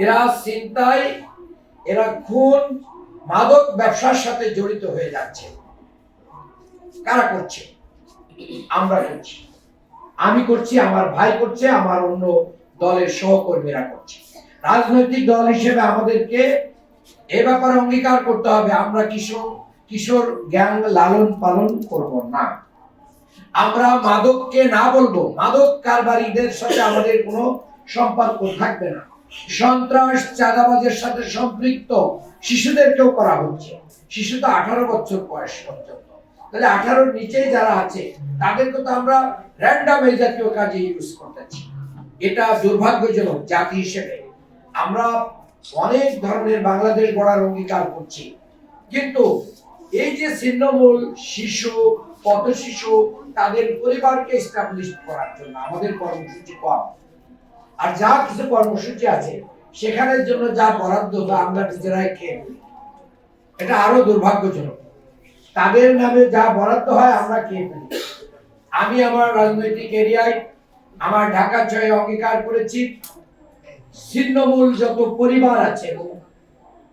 এরা ছিনতাই, এরা খুন, মাদক ব্যবসার সাথে জড়িত হয়ে যাচ্ছে। কারা করছে? আমরা করছি, আমি করছি, আমার ভাই করছে, আমার অন্য দলের সহকর্মীরা করছে। রাজনৈতিক দল হিসেবে আমাদেরকে এ ব্যাপারে অঙ্গীকার করতে হবে, আমরা কিশোর গ্যাং লালন পালন করব না। আমরা মাদককে না বলবো, মাদক কারবারিদের সাথে আমাদের কোনো সম্পর্ক থাকবে না। সন্ত্রাস, চাঁদাবাজের সাথে সম্পৃক্ত শিশুদেরকেও করা হচ্ছে। শিশু তো 18 বছর বয়স পর্যন্ত, তাহলে 18-র নিচে যারা আছে তাদেরকে তো আমরা র্যান্ডম এই জাতীয় কাজে ইউজ করতেছি। এটা দুর্ভাগ্যজনক। জাতি হিসেবে আমরা অনেক ধরনের বাংলাদেশ গড়ার অঙ্গীকার করছি, কিন্তু এই যে ছিন্নমূল শিশু, পথ শিশু, তাদের পরিবারকে এস্টাবলিশ করার জন্য আমাদের কর্মসূচি কম। আর যা কিছু কর্মসূচি আছে সেখানের জন্য যা বরাদ্দ তা আমরা নিজেরাই খেয়ে ফেলি। এটা আরো দুর্ভাগ্যজনক। তাদের নামে যা বরাদ্দ হয় আমরা খেয়ে ফেলি। আমি আমার রাজনৈতিক এরিয়ায়, আমার ঢাকা 6 অঙ্গীকার করেছি, ছিন্নমূল যত পরিবার আছে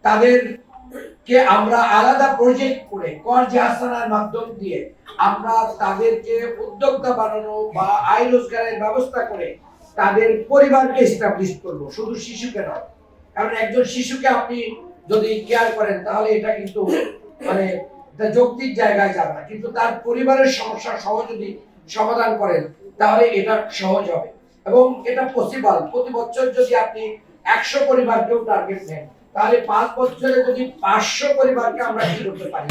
তাদেরকে আমরা আলাদা প্রজেক্ট করে কর্জে হাসানার মাধ্যম দিয়ে আমরা তাদেরকে উদ্যোক্তা বানানো বা আয় রোজগারের ব্যবস্থা করে তাদের পরিবারকে এস্টাবলিশ করব, শুধু শিশুকে নয়। কারণ একজন শিশুকে আপনি যদি কেয়ার করেন তাহলে এটা কিন্তু মানে এটা যৌক্তিক জায়গায় যাবে না, কিন্তু তার পরিবারের সমস্যা সহ যদি সমাধান করেন তাহলে এটা সহজ হবে এবং এটা পসিবল। প্রতি বছর যদি আপনি 100 পরিবারকেও টার্গেট নেন তাহলে 5 বছরে যদি 500 পরিবারকে আমরা কি করতে পারি।